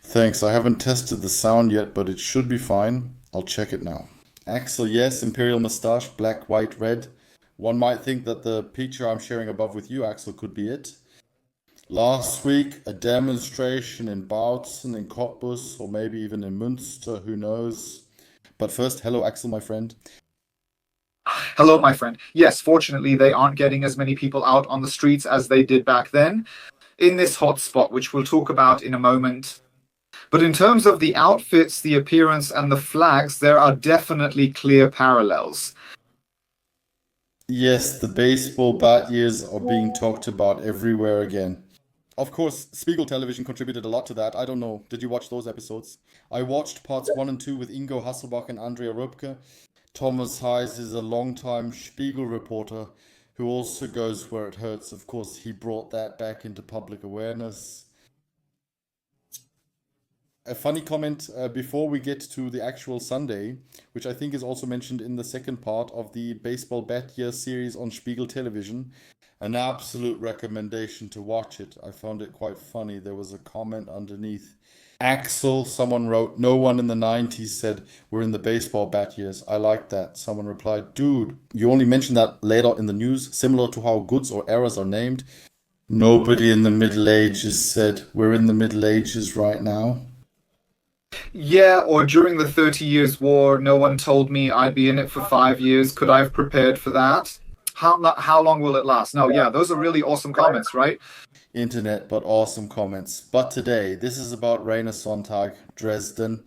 Thanks. I haven't tested the sound yet, but it should be fine. I'll check it now. Axel, yes, Imperial Mustache, black, white, red. One might think that the picture I'm sharing above with you, Axel, could be it. Last week, a demonstration in Bautzen, in Cottbus, or maybe even in Münster, who knows. But first, hello, Axel, my friend. Hello, my friend. Yes, fortunately, they aren't getting as many people out on the streets as they did back then in this hotspot, which we'll talk about in a moment. But in terms of the outfits, the appearance, and the flags, there are definitely clear parallels. Yes, the baseball bat years are being talked about everywhere again. Of course, Spiegel Television contributed a lot to that. I don't know. Did you watch those episodes? I watched parts one and two with Ingo Hasselbach and Andrea Röpke. Thomas Heiss is a longtime Spiegel reporter who also goes where it hurts. Of course, he brought that back into public awareness. A funny comment before we get to the actual Sunday, which I think is also mentioned in the second part of the Baseball Bat Year series on Spiegel Television. An absolute recommendation to watch it. I found it quite funny. There was a comment underneath. Axel, someone wrote, no one in the 90s said we're in the baseball bat years. I like that. Someone replied, dude, you only mentioned that later in the news, similar to how goods or errors are named. Nobody in the Middle Ages said we're in the Middle Ages right now. Yeah, or during the 30 Years' War, no one told me I'd be in it for 5 years. Could I have prepared for that? How long will it last? No, yeah, those are really awesome comments, right? Internet, but awesome comments. But today, this is about Rainer Sonntag, Dresden,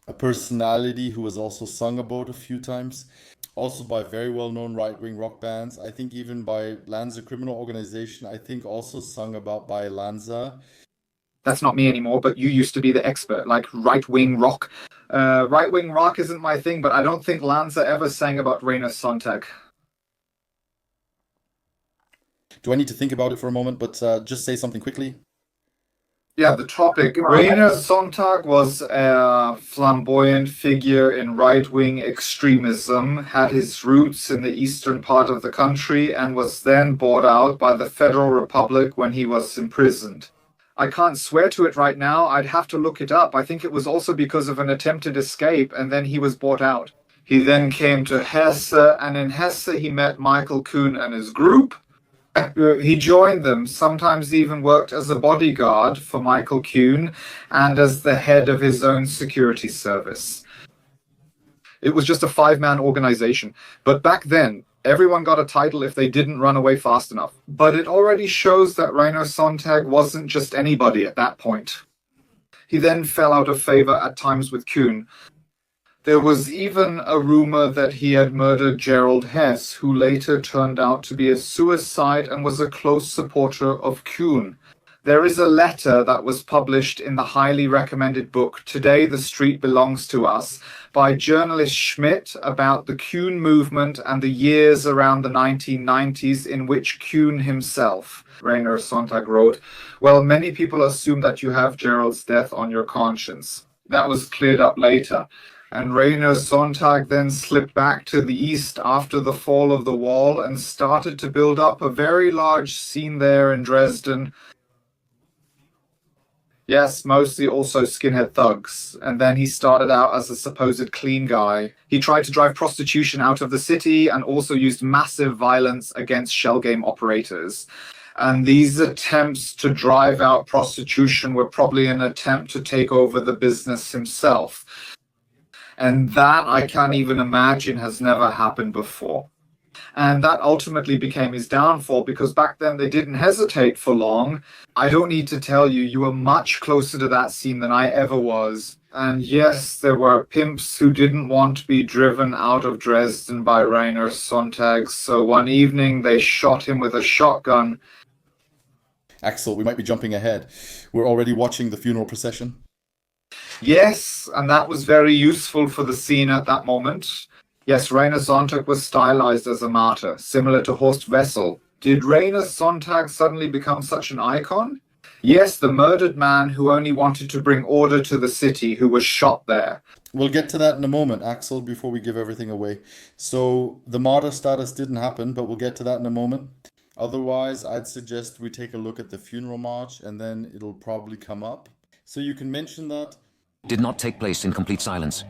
a personality who has also sung about a few times, also by very well-known right-wing rock bands. I think even by Lanza Criminal Organization. I think also sung about by Lanza. That's not me anymore, but you used to be the expert, like right-wing rock. Right-wing rock isn't my thing, but I don't think Lanza ever sang about Rainer Sonntag. Do I need to think about it for a moment? But just say something quickly. Yeah, the topic. Rainer Sonntag was a flamboyant figure in right-wing extremism, had his roots in the eastern part of the country, and was then bought out by the Federal Republic when he was imprisoned. I can't swear to it right now. I'd have to look it up. I think it was also because of an attempted escape, and then he was bought out. He then came to Hesse, and in Hesse he met Michael Kuhn and his group. He joined them, sometimes even worked as a bodyguard for Michael Kuhn and as the head of his own security service. It was just a five-man organization. But back then, everyone got a title if they didn't run away fast enough. But it already shows that Rainer Sonntag wasn't just anybody at that point. He then fell out of favor at times with Kuhn. There was even a rumor that he had murdered Gerald Hess, who later turned out to be a suicide and was a close supporter of Kuhn. There is a letter that was published in the highly recommended book Today the Street Belongs to Us by journalist Schmidt about the Kuhn movement and the years around the 1990s in which Kuhn himself, Rainer Sonntag, wrote, well, many people assume that you have Gerald's death on your conscience. That was cleared up later. And Rainer Sonntag then slipped back to the east after the fall of the wall and started to build up a very large scene there in Dresden. Yes, mostly also skinhead thugs. And then he started out as a supposed clean guy. He tried to drive prostitution out of the city and also used massive violence against shell game operators. And these attempts to drive out prostitution were probably an attempt to take over the business himself. And that, I can't even imagine, has never happened before. And that ultimately became his downfall because back then they didn't hesitate for long. I don't need to tell you, you were much closer to that scene than I ever was. And yes, there were pimps who didn't want to be driven out of Dresden by Rainer Sonntag. So one evening they shot him with a shotgun. Axel, we might be jumping ahead. We're already watching the funeral procession. Yes, and that was very useful for the scene at that moment. Yes, Rainer Sonntag was stylized as a martyr, similar to Horst Wessel. Did Rainer Sonntag suddenly become such an icon? Yes, the murdered man who only wanted to bring order to the city, who was shot there. We'll get to that in a moment, Axel, before we give everything away. So, the martyr status didn't happen, but we'll get to that in a moment. Otherwise, I'd suggest we take a look at the funeral march and then it'll probably come up. So you can mention that. Did not take place in complete silence.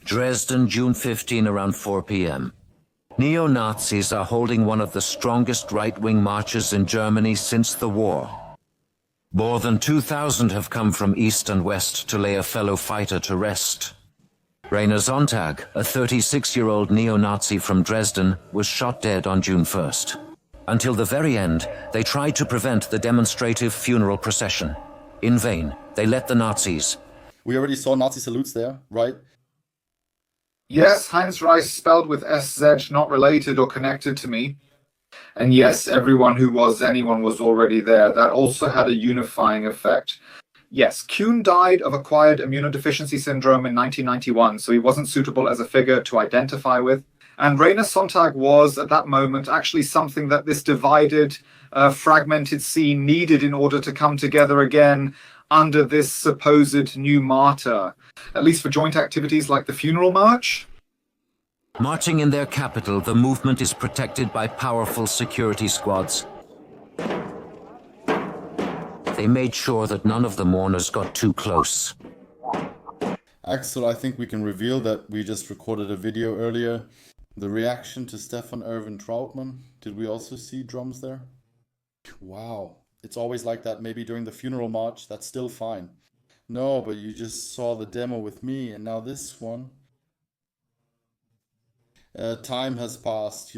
Dresden, June 15, around 4 p.m. Neo-Nazis are holding one of the strongest right-wing marches in Germany since the war. More than 2,000 have come from east and west to lay a fellow fighter to rest. Rainer Sonntag, a 36-year-old neo-Nazi from Dresden, was shot dead on June 1st. Until the very end, they tried to prevent the demonstrative funeral procession. In vain, they let the Nazis. We already saw Nazi salutes there, right? Yes, Heinz Reich spelled with SZ, not related or connected to me. And yes, anyone was already there. That also had a unifying effect. Yes, Kuhn died of acquired immunodeficiency syndrome in 1991, so he wasn't suitable as a figure to identify with. And Rainer Sonntag was, at that moment, actually something that this divided, fragmented scene needed in order to come together again under this supposed new martyr, at least for joint activities like the funeral march. Marching in their capital, the movement is protected by powerful security squads. They made sure that none of the mourners got too close. Axel, I think we can reveal that we just recorded a video earlier. The reaction to Stefan Erwin Trautmann. Did we also see drums there? Wow. It's always like that. Maybe during the funeral march, that's still fine. No, but you just saw the demo with me, and now this one. Time has passed,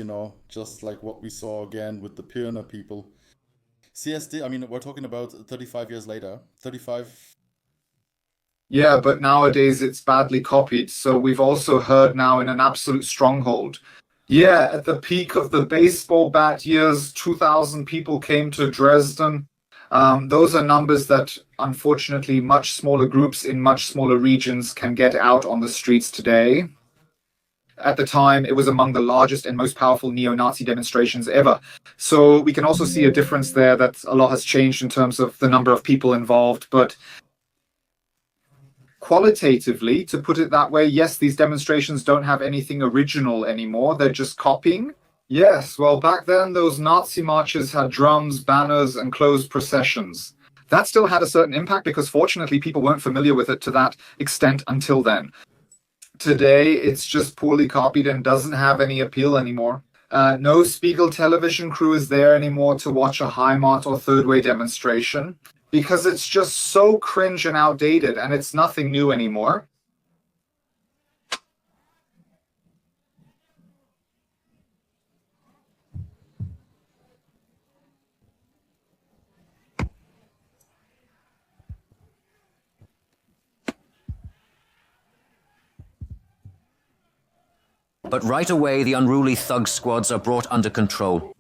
just like what we saw again with the Pirna people. CSD, I mean, we're talking about 35 years later. 35. Yeah, but nowadays it's badly copied. So we've also heard now in an absolute stronghold. Yeah, at the peak of the baseball bat years, 2,000 people came to Dresden. Those are numbers that, unfortunately, much smaller groups in much smaller regions can get out on the streets today. At the time, it was among the largest and most powerful neo-Nazi demonstrations ever. So we can also see a difference there that a lot has changed in terms of the number of people involved. But qualitatively, to put it that way, yes, these demonstrations don't have anything original anymore. They're just copying. Yes, well, back then, those Nazi marches had drums, banners, and closed processions. That still had a certain impact because, fortunately, people weren't familiar with it to that extent until then. Today, it's just poorly copied and doesn't have any appeal anymore. No Spiegel television crew is there anymore to watch a Heimat or Third Way demonstration because it's just so cringe and outdated and it's nothing new anymore. But right away, the unruly thug squads are brought under control.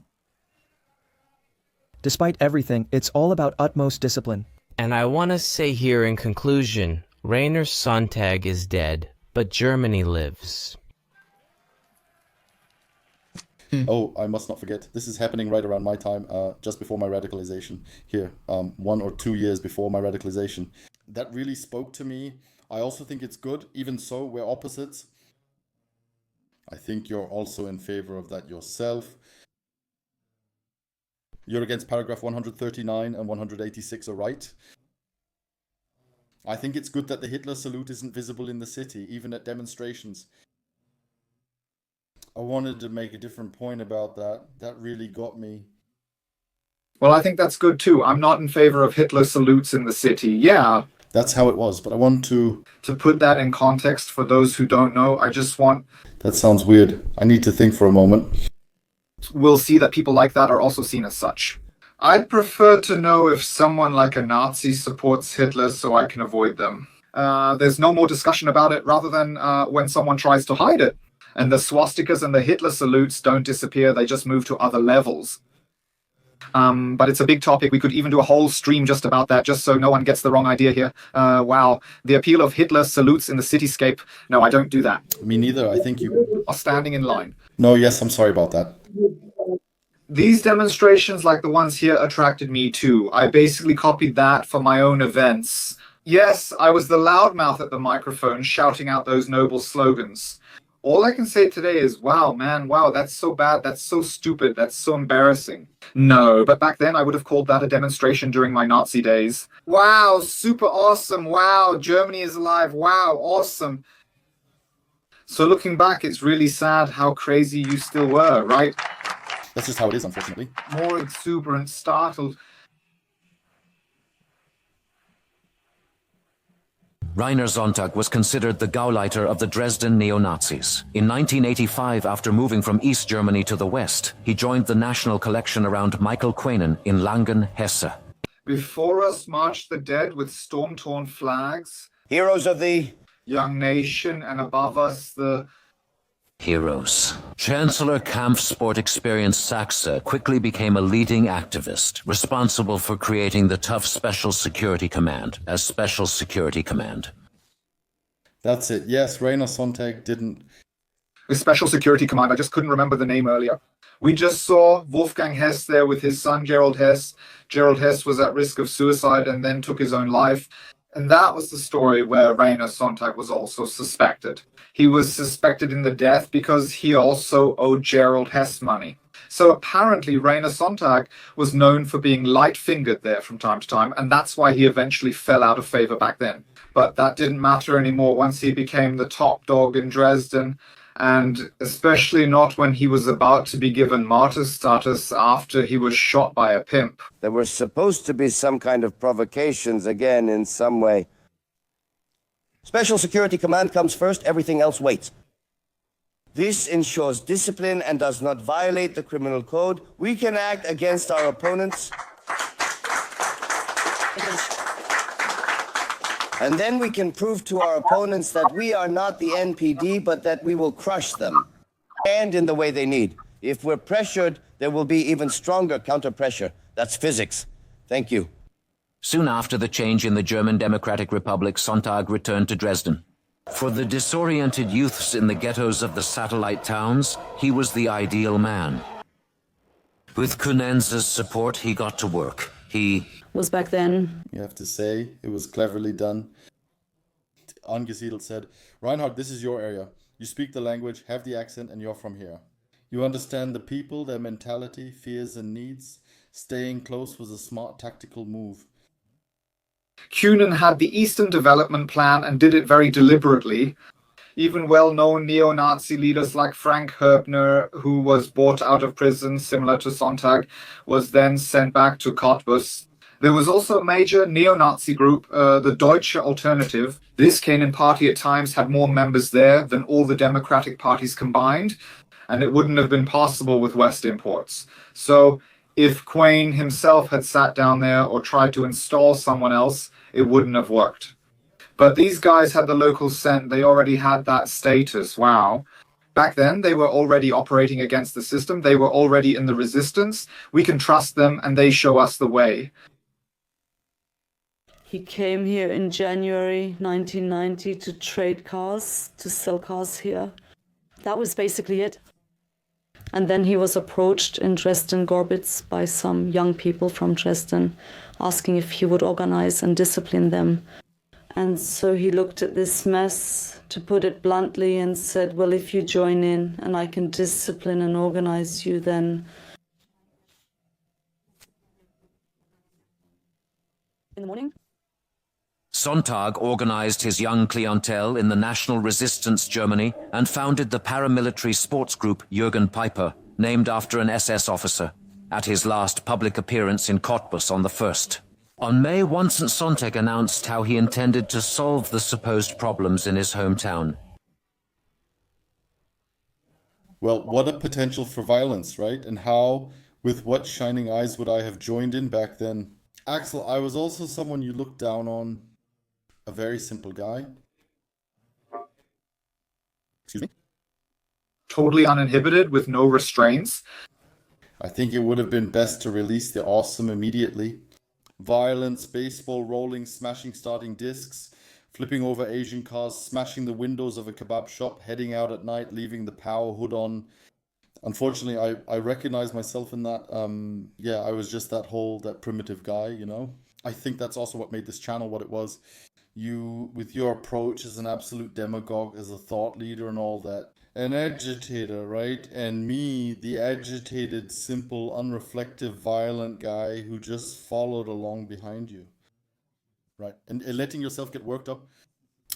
Despite everything, it's all about utmost discipline. And I want to say here in conclusion, Rainer Sonntag is dead, but Germany lives. Oh, I must not forget. This is happening right around my time, just before my radicalization here, 1 or 2 years before my radicalization. That really spoke to me. I also think it's good. Even so, we're opposites. I think you're also in favor of that yourself. You're against paragraph 139 and 186 are right. I think it's good that the Hitler salute isn't visible in the city, even at demonstrations. I wanted to make a different point about that. That really got me. Well, I think that's good too. I'm not in favor of Hitler salutes in the city. Yeah. That's how it was, but I want to put that in context for those who don't know. I just want... That sounds weird. I need to think for a moment. We'll see that people like that are also seen as such. I'd prefer to know if someone like a Nazi supports Hitler so I can avoid them. There's no more discussion about it rather than when someone tries to hide it. And the swastikas and the Hitler salutes don't disappear, they just move to other levels. But it's a big topic. We could even do a whole stream just about that, just so no one gets the wrong idea here. Wow, the appeal of Hitler salutes in the cityscape. No, I don't do that. Me neither. I think you are standing in line. No, yes, I'm sorry about that. These demonstrations like the ones here attracted me too. I basically copied that for my own events. Yes, I was the loudmouth at the microphone shouting out those noble slogans. All I can say today is, wow, man, wow, that's so bad, that's so stupid, that's so embarrassing. No, but back then I would have called that a demonstration during my Nazi days. Wow, super awesome, wow, Germany is alive, wow, awesome. So looking back, it's really sad how crazy you still were, right? That's just how it is, unfortunately. More exuberant, startled. Rainer Sonntag was considered the Gauleiter of the Dresden neo-Nazis. In 1985, after moving from East Germany to the West, he joined the national collection around Michael Quenen in Langen, Hesse. Before us marched the dead with storm-torn flags. Heroes of the young nation, and above us the Heroes. Chancellor Kampfsport Experience Saxe quickly became a leading activist, responsible for creating the tough Special Security Command as Special Security Command. That's it. Yes, Rainer Sonntag didn't... The Special Security Command, I just couldn't remember the name earlier. We just saw Wolfgang Hess there with his son, Gerald Hess. Gerald Hess was at risk of suicide and then took his own life. And that was the story where Rainer Sonntag was also suspected. He was suspected in the death because he also owed Gerald Hess money. So apparently Rainer Sonntag was known for being light-fingered there from time to time, and that's why he eventually fell out of favor back then. But that didn't matter anymore once he became the top dog in Dresden, and especially not when he was about to be given martyr status after he was shot by a pimp. There were supposed to be some kind of provocations again in some way. Special Security Command comes first, everything else waits. This ensures discipline and does not violate the criminal code. We can act against our opponents. And then we can prove to our opponents that we are not the NPD, but that we will crush them. And in the way they need. If we're pressured, there will be even stronger counter-pressure. That's physics. Thank you. Soon after the change in the German Democratic Republic, Sonntag returned to Dresden. For the disoriented youths in the ghettos of the satellite towns, he was the ideal man. With Kunenz's support, he got to work. He was back then. You have to say, it was cleverly done. Angesiedelt said, Reinhard, this is your area. You speak the language, have the accent, and you're from here. You understand the people, their mentality, fears and needs. Staying close was a smart tactical move. Kunin had the Eastern Development Plan and did it very deliberately. Even well-known neo-Nazi leaders like Frank Herbner, who was brought out of prison, similar to Sonntag, was then sent back to Cottbus. There was also a major neo-Nazi group, the Deutsche Alternative. This Canaan party at times had more members there than all the democratic parties combined, and it wouldn't have been possible with West imports. So if Quain himself had sat down there or tried to install someone else, it wouldn't have worked. But these guys had the local scent. They already had that status. Wow. Back then, they were already operating against the system. They were already in the resistance. We can trust them, and they show us the way. He came here in January 1990 to trade cars, to sell cars here. That was basically it. And then he was approached in Dresden-Gorbitz by some young people from Dresden, asking if he would organize and discipline them. And so he looked at this mess, to put it bluntly, and said, well, if you join in and I can discipline and organize you, then... In the morning? Sonntag organized his young clientele in the National Resistance Germany and founded the paramilitary sports group Jürgen Piper, named after an SS officer, at his last public appearance in Cottbus on the 1st. On May 1, Sonntag announced how he intended to solve the supposed problems in his hometown. Well, what a potential for violence, right? And how, with what shining eyes would I have joined in back then? Axel, I was also someone you looked down on. A very simple guy. Excuse me? Totally uninhibited, with no restraints. I think it would have been best to release the awesome immediately. Violence, baseball rolling, smashing starting discs, flipping over Asian cars, smashing the windows of a kebab shop, heading out at night, leaving the power hood on. Unfortunately, I recognize myself in that. Yeah, I was just that primitive guy, you know? I think that's also what made this channel what it was. You, with your approach as an absolute demagogue, as a thought leader and all that, an agitator, right? And me, the agitated, simple, unreflective, violent guy who just followed along behind you, right? And letting yourself get worked up.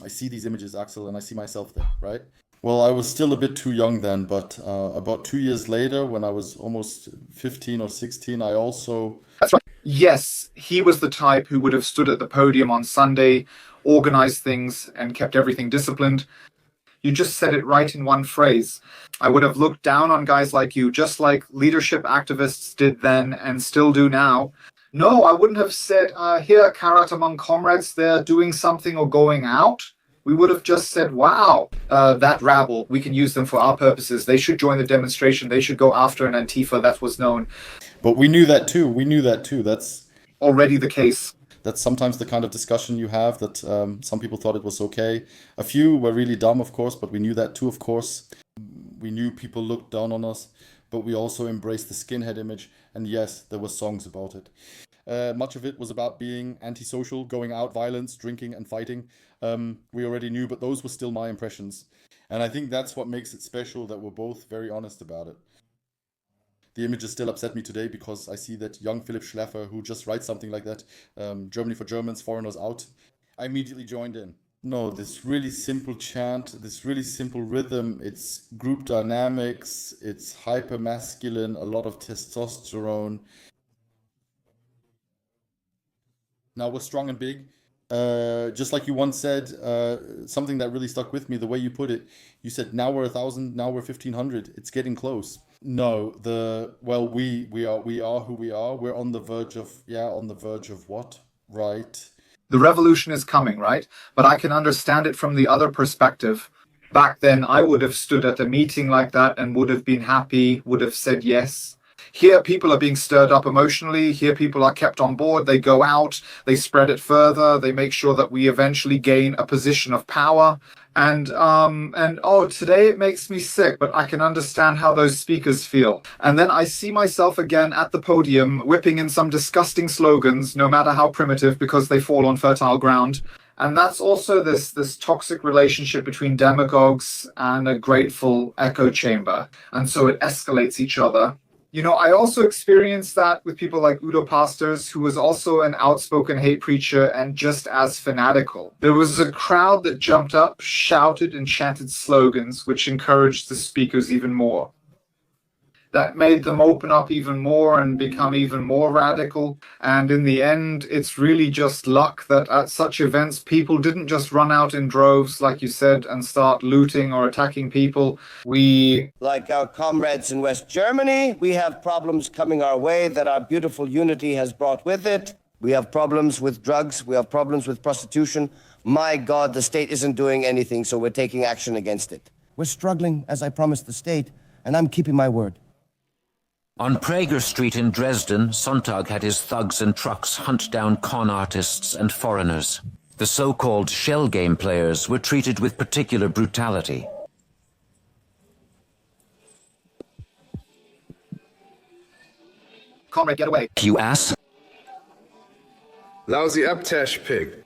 I see these images, Axel, and I see myself there, right? Well, I was still a bit too young then, but about 2 years later, when I was almost 15 or 16, I also... That's right. Yes, he was the type who would have stood at the podium on Sunday, organized things, and kept everything disciplined. You just said it right in one phrase. I would have looked down on guys like you, just like leadership activists did then and still do now. No, I wouldn't have said, here, Karat among comrades, they're doing something or going out. We would have just said, wow, that rabble, we can use them for our purposes. They should join the demonstration. They should go after an Antifa. That was known. But we knew that too. We knew that too. That's already the case. That's sometimes the kind of discussion you have, that some people thought it was okay. A few were really dumb, of course, but we knew that too, of course. We knew people looked down on us, but we also embraced the skinhead image. And yes, there were songs about it. Much of it was about being antisocial, going out, violence, drinking and fighting. We already knew, but those were still my impressions. And I think that's what makes it special, that we're both very honest about it. The images still upset me today because I see that young Philipp Schlaffer, who just writes something like that, Germany for Germans, foreigners out. I immediately joined in. No, this really simple chant, this really simple rhythm, it's group dynamics, it's hyper-masculine, a lot of testosterone. Now we're strong and big. Just like you once said, something that really stuck with me, the way you put it. You said, now we're 1,000, now we're 1,500. It's getting close. No, we are who we are. We're on the verge of what? Right. The revolution is coming, right? But I can understand it from the other perspective. Back then, I would have stood at a meeting like that and would have been happy, would have said yes. Here, people are being stirred up emotionally. Here, people are kept on board. They go out, they spread it further. They make sure that we eventually gain a position of power. And today it makes me sick, but I can understand how those speakers feel. And then I see myself again at the podium, whipping in some disgusting slogans, no matter how primitive, because they fall on fertile ground. And that's also this toxic relationship between demagogues and a grateful echo chamber. And so it escalates each other. You know, I also experienced that with people like Udo Pastors, who was also an outspoken hate preacher and just as fanatical. There was a crowd that jumped up, shouted, and chanted slogans, which encouraged the speakers even more. That made them open up even more and become even more radical. And in the end, it's really just luck that at such events, people didn't just run out in droves, like you said, and start looting or attacking people. Like our comrades in West Germany, we have problems coming our way that our beautiful unity has brought with it. We have problems with drugs. We have problems with prostitution. My God, the state isn't doing anything, so we're taking action against it. We're struggling, as I promised the state, and I'm keeping my word. On Prager Street in Dresden, Sonntag had his thugs and trucks hunt down con artists and foreigners. The so-called shell game players were treated with particular brutality. Comrade, get away. You ass? Lousy Abtash pig.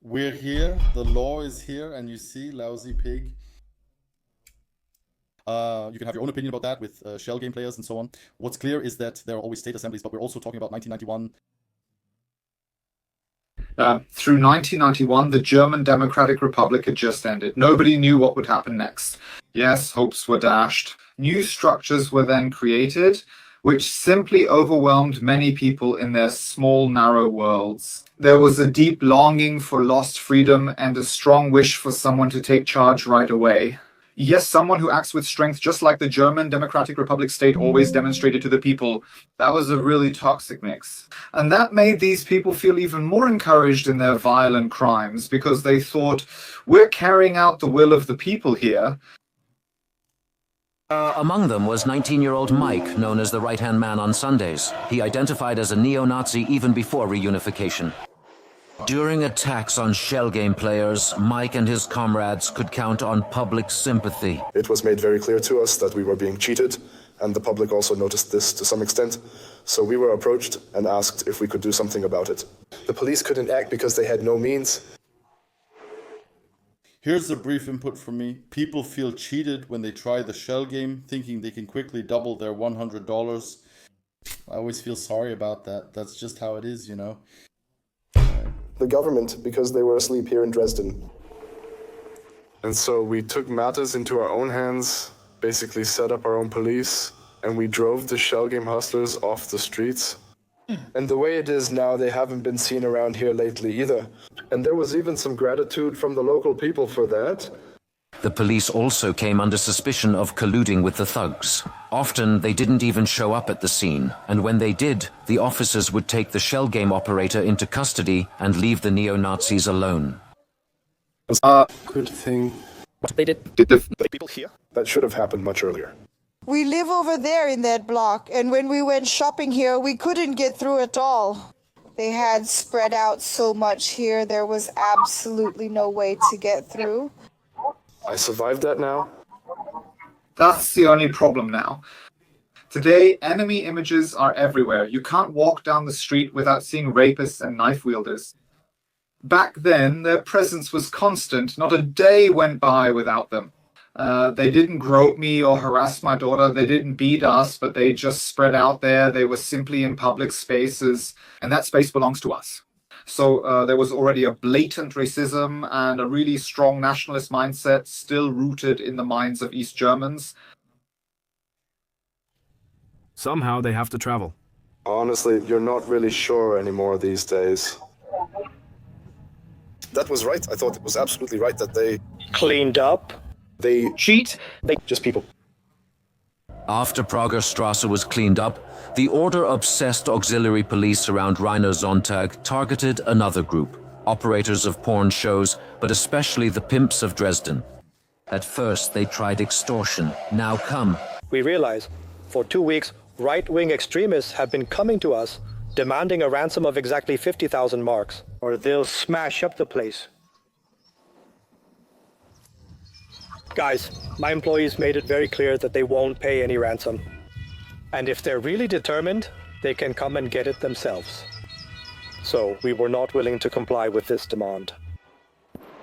We're here, the law is here, and you see, lousy pig. You can have your own opinion about that with shell game players and so on. What's clear is that there are always state assemblies, but we're also talking about 1991. Through 1991, the German Democratic Republic had just ended. Nobody knew what would happen next. Yes, hopes were dashed. New structures were then created, which simply overwhelmed many people in their small, narrow worlds. There was a deep longing for lost freedom and a strong wish for someone to take charge right away. Yes, someone who acts with strength, just like the German Democratic Republic state always demonstrated to the people. That was a really toxic mix. And that made these people feel even more encouraged in their violent crimes because they thought, we're carrying out the will of the people here. Among them was 19-year-old Mike, known as the right-hand man on Sundays. He identified as a neo-Nazi even before reunification. During attacks on shell game players, Mike and his comrades could count on public sympathy. It was made very clear to us that we were being cheated, and the public also noticed this to some extent. So we were approached and asked if we could do something about it. The police couldn't act because they had no means. Here's a brief input from me. People feel cheated when they try the shell game, thinking they can quickly double their $100. I always feel sorry about that. That's just how it is, you know. The government, because they were asleep here in Dresden. And so we took matters into our own hands, basically set up our own police, and we drove the shell game hustlers off the streets. And the way it is now, they haven't been seen around here lately either. And there was even some gratitude from the local people for that. The police also came under suspicion of colluding with the thugs. Often, they didn't even show up at the scene, and when they did, the officers would take the shell game operator into custody and leave the neo-Nazis alone. Good thing. What they did The people here? that should have happened much earlier. We live over there in that block, and when we went shopping here, we couldn't get through at all. They had spread out so much here, there was absolutely no way to get through. I survived that now. That's the only problem now. Today, enemy images are everywhere. You can't walk down the street without seeing rapists and knife wielders. Back then, their presence was constant. Not a day went by without them. They didn't grope me or harass my daughter. They didn't beat us, but they just spread out there. They were simply in public spaces, and that space belongs to us. So there was already a blatant racism and a really strong nationalist mindset still rooted in the minds of East Germans. Somehow they have to travel. Honestly, you're not really sure anymore these days. That was right. I thought it was absolutely right that they Cleaned up. They Cheat? just people. After Pragerstrasse was cleaned up, the order-obsessed auxiliary police around Rainer Sonntag targeted another group, operators of porn shows, but especially the pimps of Dresden. At first, they tried extortion. Now come. We realize for 2 weeks, right-wing extremists have been coming to us, demanding a ransom of exactly 50,000 marks. Or they'll smash up the place. Guys, my employees made it very clear that they won't pay any ransom. And if they're really determined, they can come and get it themselves. So we were not willing to comply with this demand.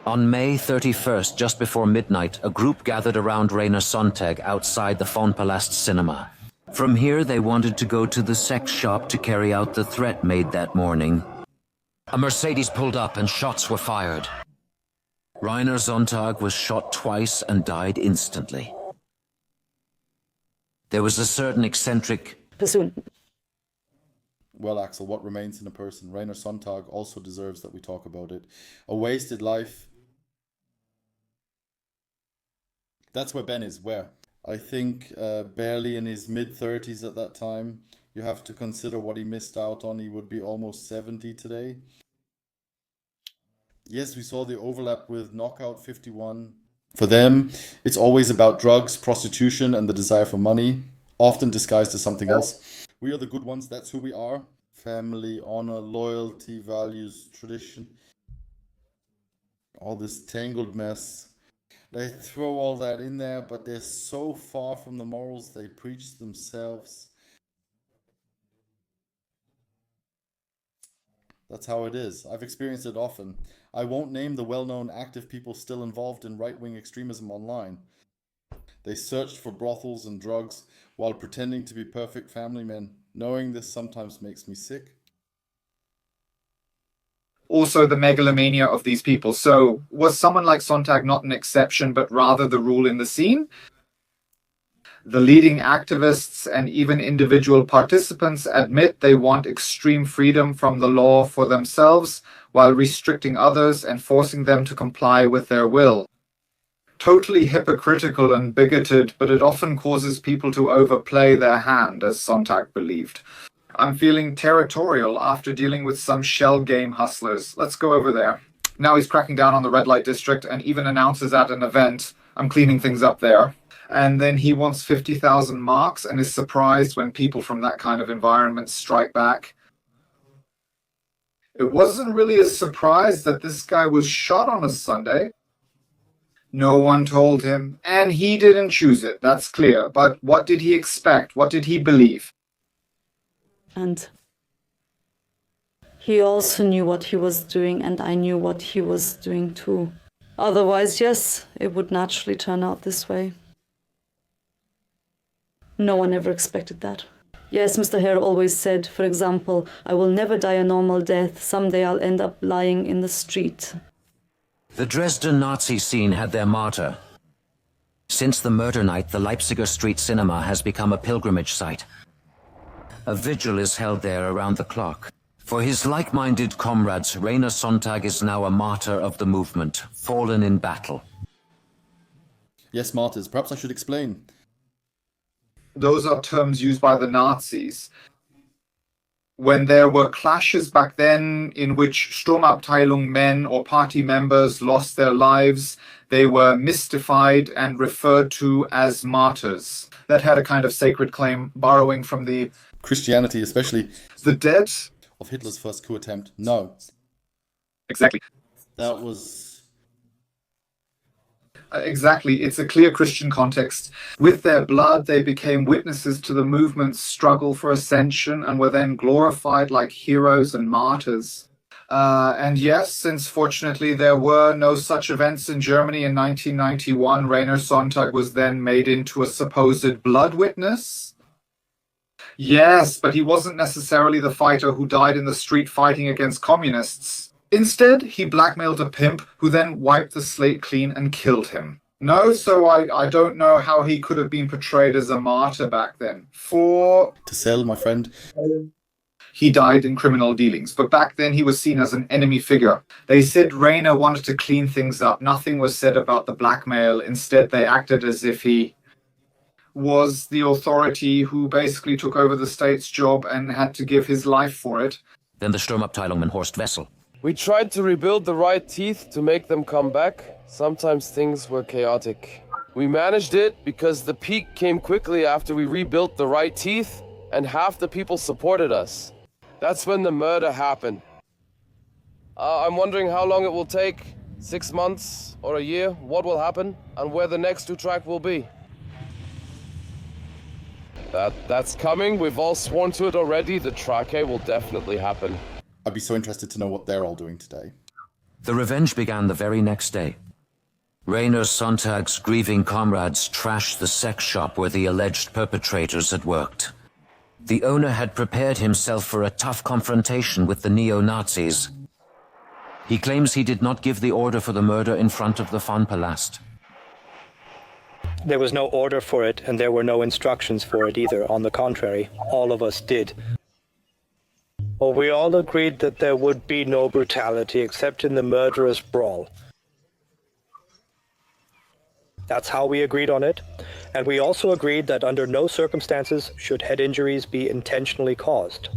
On May 31st, just before midnight, a group gathered around Rainer Sonntag outside the Fondpalast cinema. From here, they wanted to go to the sex shop to carry out the threat made that morning. A Mercedes pulled up and shots were fired. Rainer Sonntag was shot twice and died instantly. There was a certain eccentric Person. Well, Axel, what remains in a person? Rainer Sonntag also deserves that we talk about it. A wasted life. That's where Ben is. Where? I think barely in his mid-30s at that time. You have to consider what he missed out on. He would be almost 70 today. Yes, we saw the overlap with Knockout 51. For them, it's always about drugs, prostitution, and the desire for money, often disguised as something else. We are the good ones, that's who we are. Family, honor, loyalty, values, tradition. All this tangled mess. They throw all that in there, but they're so far from the morals they preach themselves. That's how it is. I've experienced it often. I won't name the well-known active people still involved in right-wing extremism online. They searched for brothels and drugs while pretending to be perfect family men. Knowing this sometimes makes me sick. Also the megalomania of these people. So was someone like Sonntag not an exception, but rather the rule in the scene? The leading activists and even individual participants admit they want extreme freedom from the law for themselves while restricting others and forcing them to comply with their will. Totally hypocritical and bigoted, but it often causes people to overplay their hand, as Sonntag believed. I'm feeling territorial after dealing with some shell game hustlers. Let's go over there. Now he's cracking down on the red light district and even announces at an event, I'm cleaning things up there. and then he wants 50,000 marks and is surprised when people from that kind of environment strike back. It wasn't really a surprise that this guy was shot on a Sunday. No one told him, and he didn't choose it, that's clear. But what did he expect? What did he believe? And he also knew what he was doing, and I knew what he was doing too. Otherwise, yes, it would naturally turn out this way. No one ever expected that. Yes, Mr. Hare always said, for example, I will never die a normal death. Someday I'll end up lying in the street. The Dresden Nazi scene had their martyr. Since the murder night, the Leipziger street cinema has become a pilgrimage site. A vigil is held there around the clock. For his like-minded comrades, Rainer Sonntag is now a martyr of the movement, fallen in battle. Yes, martyrs. Perhaps I should explain. Those are terms used by the Nazis. When there were clashes back then in which Sturmabteilung men or party members lost their lives, they were mystified and referred to as martyrs. That had a kind of sacred claim, borrowing from the Christianity, especially. The dead of Hitler's first coup attempt. No. Exactly. That was... Exactly. It's a clear Christian context. With their blood, they became witnesses to the movement's struggle for ascension and were then glorified like heroes and martyrs. And yes, since fortunately there were no such events in Germany in 1991, Rainer Sonntag was then made into a supposed blood witness. Yes, but he wasn't necessarily the fighter who died in the street fighting against communists. Instead, he blackmailed a pimp who then wiped the slate clean and killed him. No, so I don't know how he could have been portrayed as a martyr back then. To sell, my friend. He died in criminal dealings, but back then he was seen as an enemy figure. They said Rainer wanted to clean things up. Nothing was said about the blackmail. Instead, they acted as if he was the authority who basically took over the state's job and had to give his life for it. Then the Sturmabteilung Horst Wessel. We tried to rebuild the right teeth to make them come back. Sometimes things were chaotic. We managed it because the peak came quickly after we rebuilt the right teeth, and half the people supported us. That's when the murder happened. I'm wondering how long it will take. 6 months or a year? What will happen? And where the next 2 track will be? That's coming. We've all sworn to it already. The track will definitely happen. I'd be so interested to know what they're all doing today. The revenge began the very next day. Rainer Sonntag's grieving comrades trashed the sex shop where the alleged perpetrators had worked. The owner had prepared himself for a tough confrontation with the neo-Nazis. He claims he did not give the order for the murder in front of the Pfannenpalast. There was no order for it, and there were no instructions for it either. On the contrary, all of us did. Well, we all agreed that there would be no brutality except in the murderous brawl. That's how we agreed on it, and we also agreed that under no circumstances should head injuries be intentionally caused.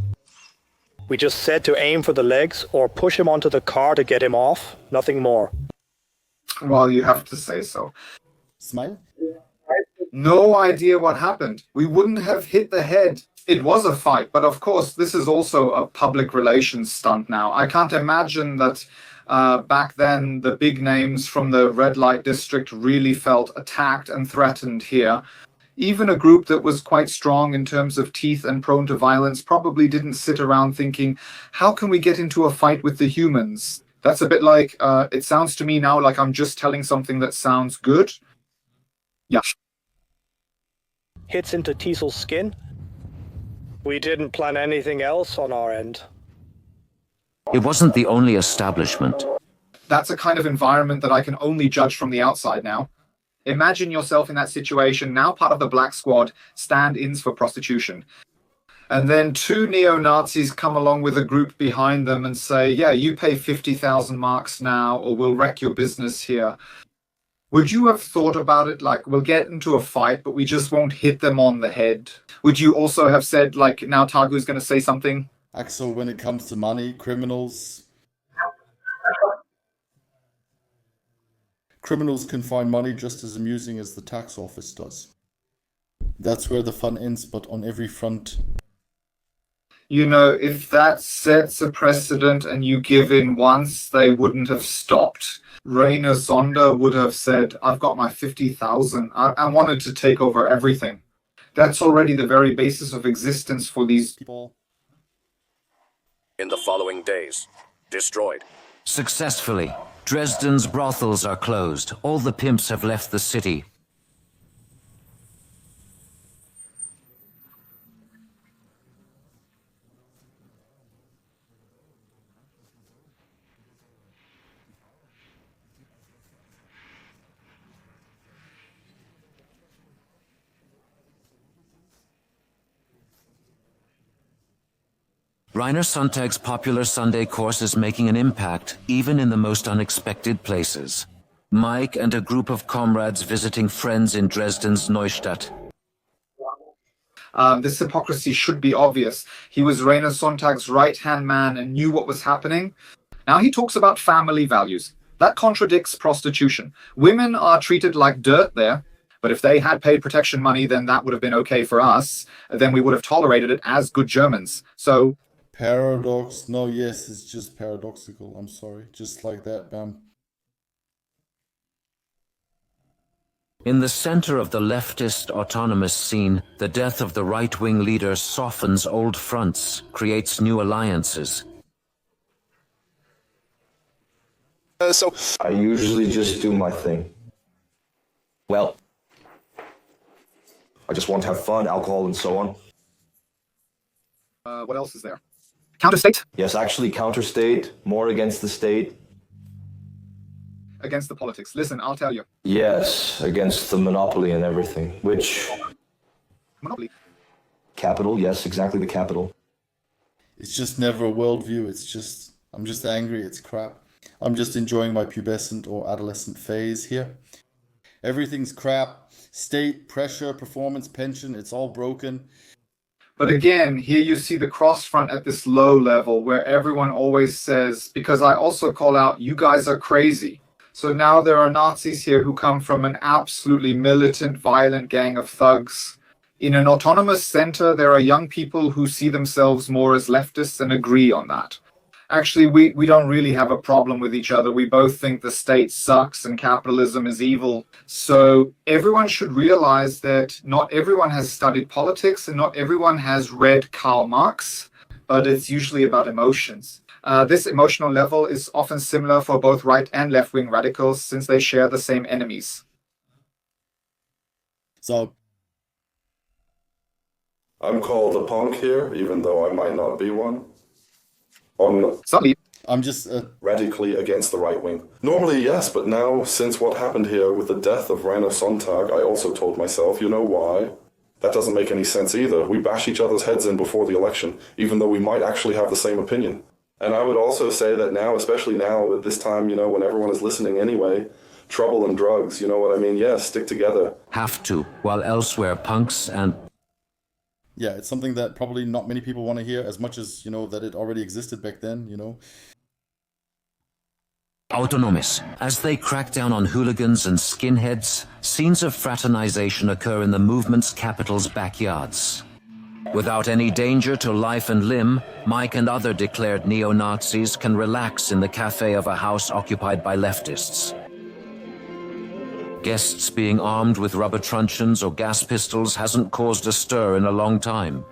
We just said to aim for the legs or push him onto the car to get him off, nothing more. Well, you have to say so. Smile? No idea what happened. We wouldn't have hit the head. It was a fight, but of course, this is also a public relations stunt now. I can't imagine that back then the big names from the red light district really felt attacked and threatened here. Even a group that was quite strong in terms of teeth and prone to violence probably didn't sit around thinking, how can we get into a fight with the humans? That's a bit like, it sounds to me now like I'm just telling something that sounds good. Yeah. Hits into Tiesel's skin. We didn't plan anything else on our end. It wasn't the only establishment. That's a kind of environment that I can only judge from the outside now. Imagine yourself in that situation, now part of the Black Squad, stand-ins for prostitution. And then 2 neo-Nazis come along with a group behind them and say, yeah, you pay 50,000 marks now or we'll wreck your business here. Would you have thought about it like, we'll get into a fight, but we just won't hit them on the head? Would you also have said, like, now Tagu's going to say something? Axel, when it comes to money, criminals criminals can find money just as amusing as the tax office does. That's where the fun ends, but on every front. You know, if that sets a precedent and you give in once, they wouldn't have stopped. Rainer Sonder would have said, I've got my 50,000. I wanted to take over everything. That's already the very basis of existence for these people. In the following days, destroyed. Successfully, Dresden's brothels are closed. All the pimps have left the city. Rainer Sonntag's popular Sunday course is making an impact, even in the most unexpected places. Mike and a group of comrades visiting friends in Dresden's Neustadt. This hypocrisy should be obvious. He was Rainer Sonntag's right-hand man and knew what was happening. Now he talks about family values. That contradicts prostitution. Women are treated like dirt there, but if they had paid protection money, then that would have been okay for us. Then we would have tolerated it as good Germans. So... Paradox. No, yes, it's just paradoxical. I'm sorry. Just like that, bam. In the center of the leftist autonomous scene, the death of the right-wing leader softens old fronts, creates new alliances. I usually just do my thing. Well, I just want to have fun, alcohol, and so on. What else is there? Counter-state? Yes, actually counter-state, more against the state. Against the politics. Listen, I'll tell you. Yes, against the monopoly and everything, which... Monopoly? Capital, yes, exactly the capital. It's just never a worldview. It's just, I'm just angry. It's crap. I'm just enjoying my pubescent or adolescent phase here. Everything's crap. State, pressure, performance, pension, it's all broken. But again, here you see the cross front at this low level where everyone always says, because I also call out, you guys are crazy. So now there are Nazis here who come from an absolutely militant, violent gang of thugs. In an autonomous center, there are young people who see themselves more as leftists and agree on that. Actually, we don't really have a problem with each other. We both think the state sucks and capitalism is evil. So everyone should realize that not everyone has studied politics and not everyone has read Karl Marx, but it's usually about emotions. This emotional level is often similar for both right and left-wing radicals since they share the same enemies. So, I'm called a punk here, even though I might not be one. I'm just radically against the right wing. Normally, yes, but now, since what happened here with the death of Rainer Sonntag, I also told myself, you know why? That doesn't make any sense either. We bash each other's heads in before the election, even though we might actually have the same opinion. And I would also say that now, especially now, at this time, you know, when everyone is listening anyway, trouble and drugs, you know what I mean? Yes, stick together. Have to, while elsewhere punks and... Yeah, it's something that probably not many people want to hear as much as, you know, that it already existed back then, you know. Autonomous. As they crack down on hooligans and skinheads, scenes of fraternization occur in the movement's capital's backyards. Without any danger to life and limb, Mike and other declared neo-Nazis can relax in the cafe of a house occupied by leftists. Guests being armed with rubber truncheons or gas pistols hasn't caused a stir in a long time.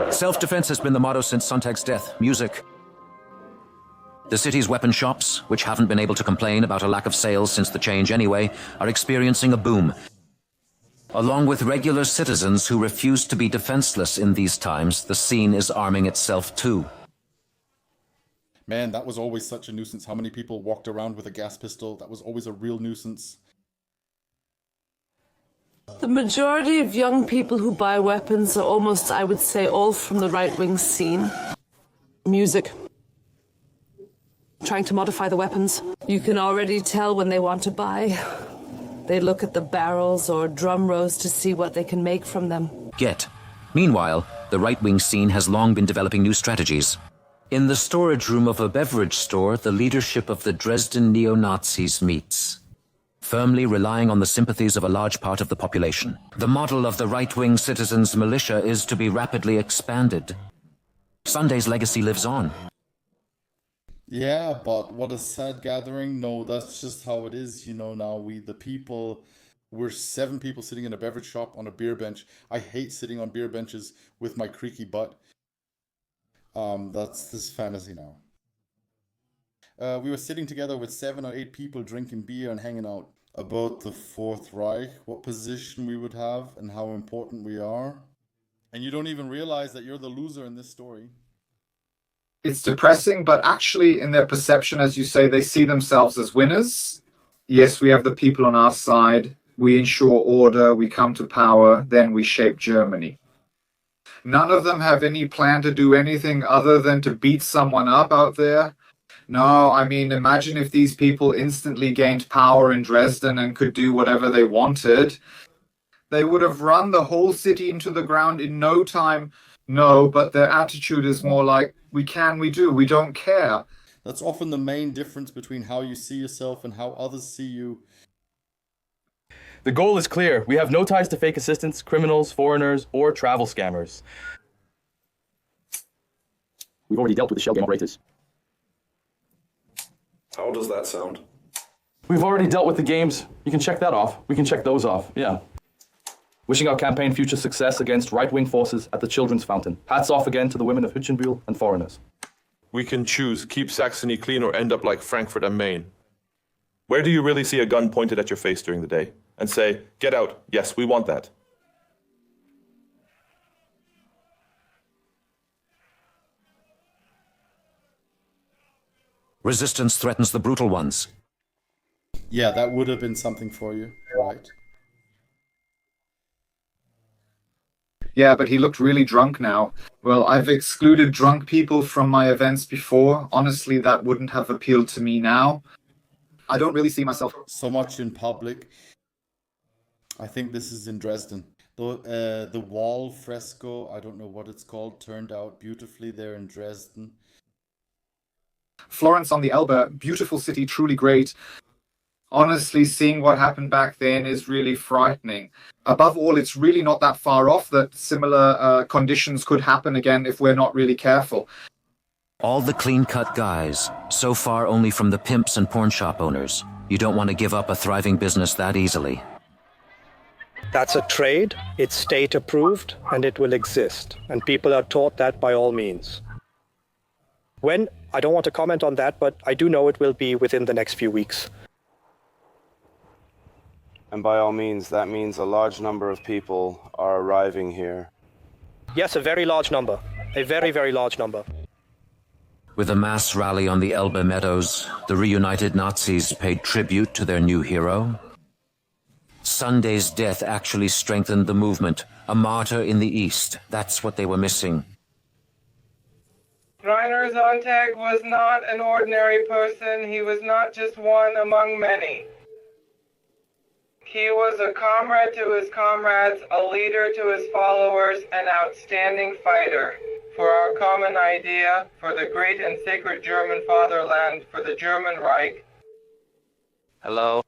Self-defense has been the motto since Sonntag's death. Music. The city's weapon shops, which haven't been able to complain about a lack of sales since the change anyway, are experiencing a boom. Along with regular citizens who refuse to be defenseless in these times, the scene is arming itself too. Man, that was always such a nuisance. How many people walked around with a gas pistol? That was always a real nuisance. The majority of young people who buy weapons are almost, I would say, all from the right-wing scene. Music. Trying to modify the weapons. You can already tell when they want to buy. They look at the barrels or drum rows to see what they can make from them. Meanwhile, the right-wing scene has long been developing new strategies. In the storage room of a beverage store, the leadership of the Dresden neo-Nazis meets. firmly relying on the sympathies of a large part of the population. The model of the right-wing citizens' militia is to be rapidly expanded. Sunday's legacy lives on. Yeah, but what a sad gathering. No, that's just how it is. Now we're 7 people sitting in a beverage shop on a beer bench. I hate sitting on beer benches with my creaky butt. That's this fantasy now. We were sitting together with 7 or 8 people drinking beer and hanging out about the Fourth Reich, what position we would have and how important we are. And you don't even realize that you're the loser in this story. It's depressing, but actually in their perception, as you say, they see themselves as winners. Yes, we have the people on our side. We ensure order, we come to power, then we shape Germany. None of them have any plan to do anything other than to beat someone up out there. No, I mean, imagine if these people instantly gained power in Dresden and could do whatever they wanted. They would have run the whole city into the ground in no time. No, but their attitude is more like, we can, we do, we don't care. That's often the main difference between how you see yourself and how others see you. The goal is clear. We have no ties to fake assistants, criminals, foreigners, or travel scammers. We've already dealt with the shell game operators. How does that sound? We've already dealt with the games. You can check that off. We can check those off, yeah. Wishing our campaign future success against right-wing forces at the Children's Fountain. Hats off again to the women of Hütchenbühl and foreigners. We can choose keep Saxony clean or end up like Frankfurt am Main. Where do you really see a gun pointed at your face during the day and say, get out, yes, we want that? Resistance threatens the brutal ones. Yeah, that would have been something for you, right? Yeah, but he looked really drunk now. Well, I've excluded drunk people from my events before. Honestly, that wouldn't have appealed to me now. I don't really see myself so much in public. I think this is in Dresden. The wall fresco, I don't know what it's called, turned out beautifully there in Dresden. Florence on the Elbe, beautiful city, truly great. Honestly, seeing what happened back then is really frightening. Above all, it's really not that far off that similar conditions could happen again if we're not really careful. All the clean-cut guys, so far only from the pimps and pawn shop owners. You don't want to give up a thriving business that easily. That's a trade, it's state approved, and it will exist. And people are taught that by all means. When? I don't want to comment on that, but I do know it will be within the next few weeks. And by all means, that means a large number of people are arriving here. Yes, a very large number. A very, very large number. With a mass rally on the Elbe meadows, the reunited Nazis paid tribute to their new hero. Sunday's death actually strengthened the movement. A martyr in the East. That's what they were missing. Rainer Sonntag was not an ordinary person. He was not just one among many. He was a comrade to his comrades, a leader to his followers, an outstanding fighter for our common idea, for the great and sacred German fatherland, for the German Reich. Hello.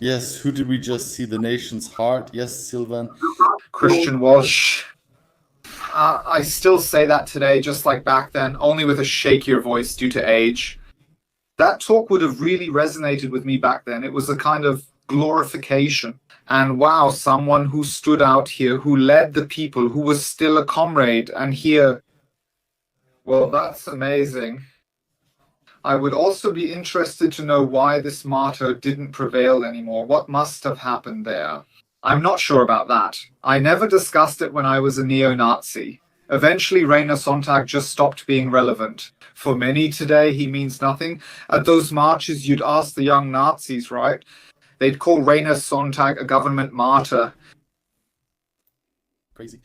Yes, who did we just see? The nation's heart? Yes, Sylvan. Christian Walsh. I still say that today, just like back then, only with a shakier voice due to age. That talk would have really resonated with me back then. It was a kind of glorification. And wow, someone who stood out here, who led the people, who was still a comrade, and here, well, that's amazing. I would also be interested to know why this martyr didn't prevail anymore. What must have happened there? I'm not sure about that. I never discussed it when I was a neo-Nazi. Eventually, Rainer Sonntag just stopped being relevant. For many today, he means nothing. At those marches, you'd ask the young Nazis, right? They'd call Rainer Sonntag a government martyr. Crazy.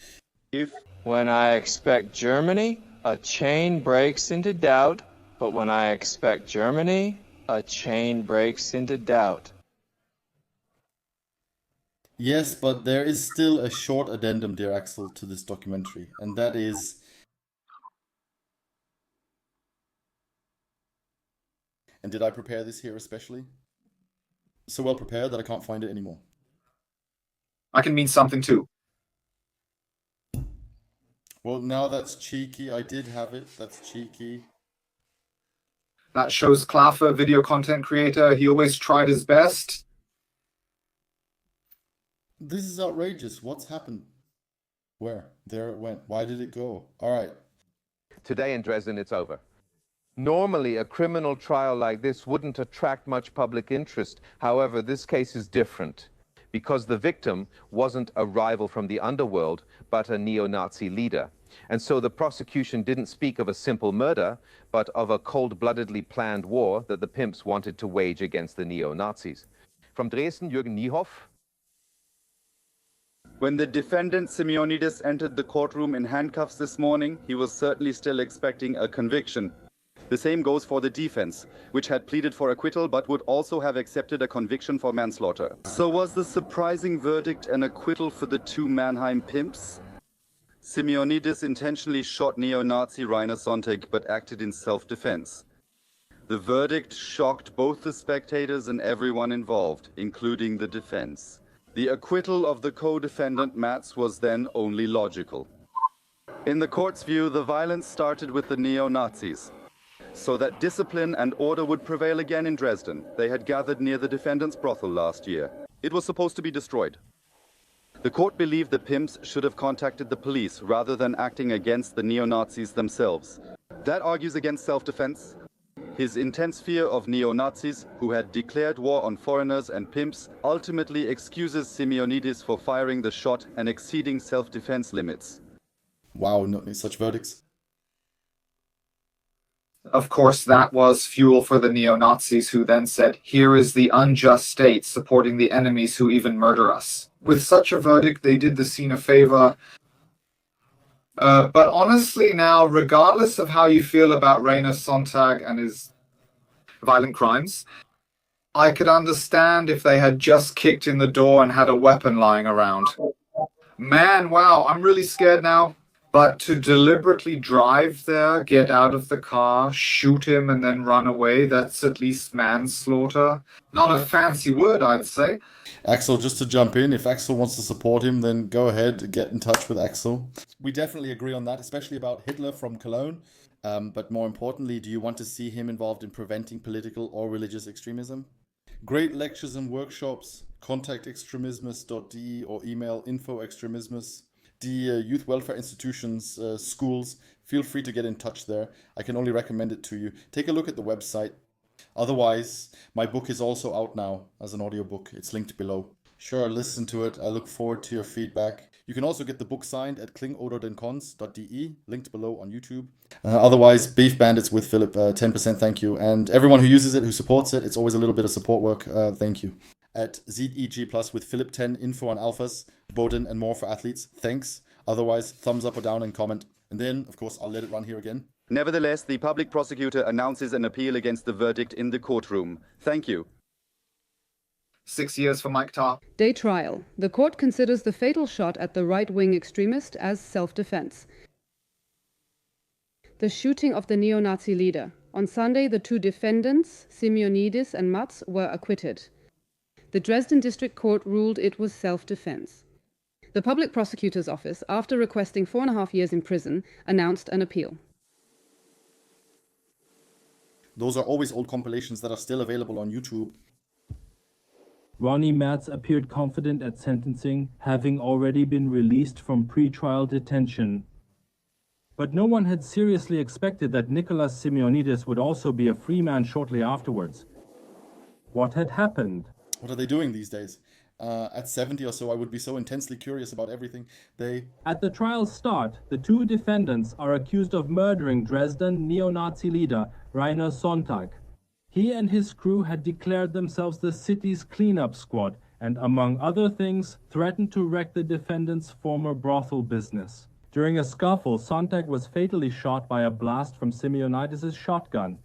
When I expect Germany, a chain breaks into doubt. But when I expect Germany, a chain breaks into doubt. Yes, but there is still a short addendum, dear Axel, to this documentary, and that is... And did I prepare this here especially? so well prepared that I can't find it anymore. I can mean something too. Well, now that's cheeky. I did have it. That's cheeky. That shows Klaffer, video content creator. He always tried his best. This is outrageous. What's happened? Where? There it went. Why did it go? All right. Today in Dresden, it's over. Normally, a criminal trial like this wouldn't attract much public interest. However, this case is different because the victim wasn't a rival from the underworld, but a neo-Nazi leader. And so the prosecution didn't speak of a simple murder, but of a cold-bloodedly planned war that the pimps wanted to wage against the neo-Nazis. From Dresden, Jürgen Niehoff. When the defendant Simeonidis entered the courtroom in handcuffs this morning, he was certainly still expecting a conviction. The same goes for the defense, which had pleaded for acquittal but would also have accepted a conviction for manslaughter. So was the surprising verdict an acquittal for the two Mannheim pimps? Simeonidis intentionally shot neo-Nazi Rainer Sonntag but acted in self-defense. The verdict shocked both the spectators and everyone involved, including the defense. The acquittal of the co-defendant Mats was then only logical. In the court's view, the violence started with the neo-Nazis. So that discipline and order would prevail again in Dresden. They had gathered near the defendant's brothel last year. It was supposed to be destroyed. The court believed the pimps should have contacted the police rather than acting against the neo-Nazis themselves. That argues against self-defense. His intense fear of neo-Nazis, who had declared war on foreigners and pimps, ultimately excuses Simeonidis for firing the shot and exceeding self-defense limits. Wow, no such verdicts. Of course, that was fuel for the neo-Nazis, who then said, "Here is the unjust state supporting the enemies who even murder us." With such a verdict, they did the scene a favor. But honestly now, regardless of how you feel about Rainer Sonntag and his violent crimes, I could understand if they had just kicked in the door and had a weapon lying around. Man, wow, I'm really scared now. But to deliberately drive there, get out of the car, shoot him, and then run away, that's at least manslaughter. Not a fancy word, I'd say. Axel, just to jump in, if Axel wants to support him, then go ahead, get in touch with Axel. We definitely agree on that, especially about Hitler from Cologne. But more importantly, do you want to see him involved in preventing political or religious extremism? Great lectures and workshops. Contact extremismus.de or email info@extremismus. The youth welfare institutions, schools, feel free to get in touch there. I can only recommend it to you. Take a look at the website. Otherwise, my book is also out now as an audiobook. It's linked below. Sure, listen to it. I look forward to your feedback. You can also get the book signed at klingoderdenkons.de, linked below on YouTube. Otherwise, Beef Bandits with Philip, 10% thank you. And everyone who uses it, who supports it, it's always a little bit of support work. Thank you. At ZEG Plus with Philip 10, info on alphas, Boden, and more for athletes. Thanks. Otherwise, thumbs up or down and comment. And then, of course, I'll let it run here again. Nevertheless, the public prosecutor announces an appeal against the verdict in the courtroom. Thank you. 6 years for Mike Tarr. Day trial. The court considers the fatal shot at the right-wing extremist as self-defense. The shooting of the neo-Nazi leader. On Sunday, the two defendants, Simeonidis and Mats, were acquitted. The Dresden District Court ruled it was self-defense. The public prosecutor's office, after requesting 4.5 years in prison, announced an appeal. Those are always old compilations that are still available on YouTube. Ronnie Matz appeared confident at sentencing, having already been released from pre-trial detention. But no one had seriously expected that Nicholas Simeonidis would also be a free man shortly afterwards. What had happened? What are they doing these days? At 70 or so, I would be so intensely curious about everything. At the trial's start, the two defendants are accused of murdering Dresden neo-Nazi leader Rainer Sonntag. He and his crew had declared themselves the city's cleanup squad and, among other things, threatened to wreck the defendant's former brothel business. During a scuffle, Sonntag was fatally shot by a blast from Simeonidis' shotgun.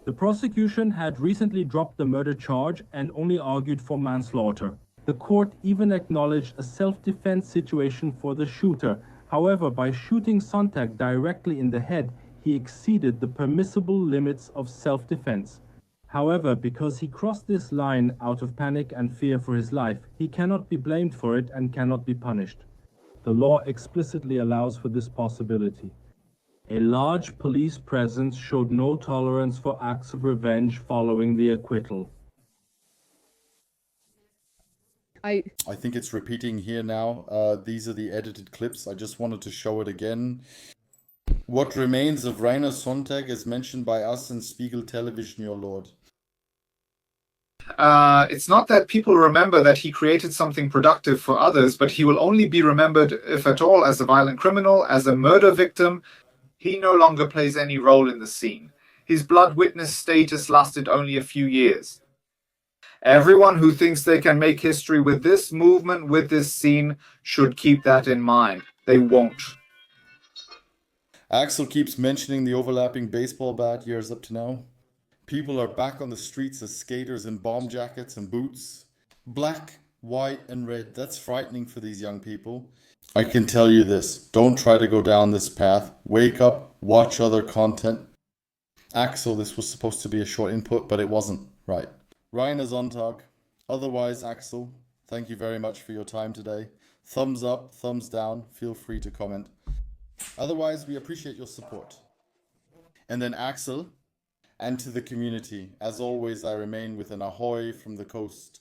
The prosecution had recently dropped the murder charge and only argued for manslaughter. The court even acknowledged a self-defense situation for the shooter. However, by shooting Sonntag directly in the head, he exceeded the permissible limits of self-defense. However, because he crossed this line out of panic and fear for his life, he cannot be blamed for it and cannot be punished. The law explicitly allows for this possibility. A large police presence showed no tolerance for acts of revenge following the acquittal. I think it's repeating here now. These are the edited clips. I just wanted to show it again. What remains of Rainer Sonntag is mentioned by us in Spiegel Television, your lord. It's not that people remember that he created something productive for others, but he will only be remembered, if at all, as a violent criminal, as a murder victim. He no longer plays any role in the scene. His blood witness status lasted only a few years. Everyone who thinks they can make history with this movement, with this scene, should keep that in mind. They won't. Axel keeps mentioning the overlapping baseball bat years up to now. People are back on the streets as skaters in bomb jackets and boots. Black, white, and red. That's frightening for these young people. I can tell you this. Don't try to go down this path. Wake up, watch other content. Axel, this was supposed to be a short input, but it wasn't. Right. Rainer Sonntag. Otherwise, Axel, thank you very much for your time today. Thumbs up, thumbs down. Feel free to comment. Otherwise, we appreciate your support. And then Axel, and to the community, as always, I remain with an ahoy from the coast.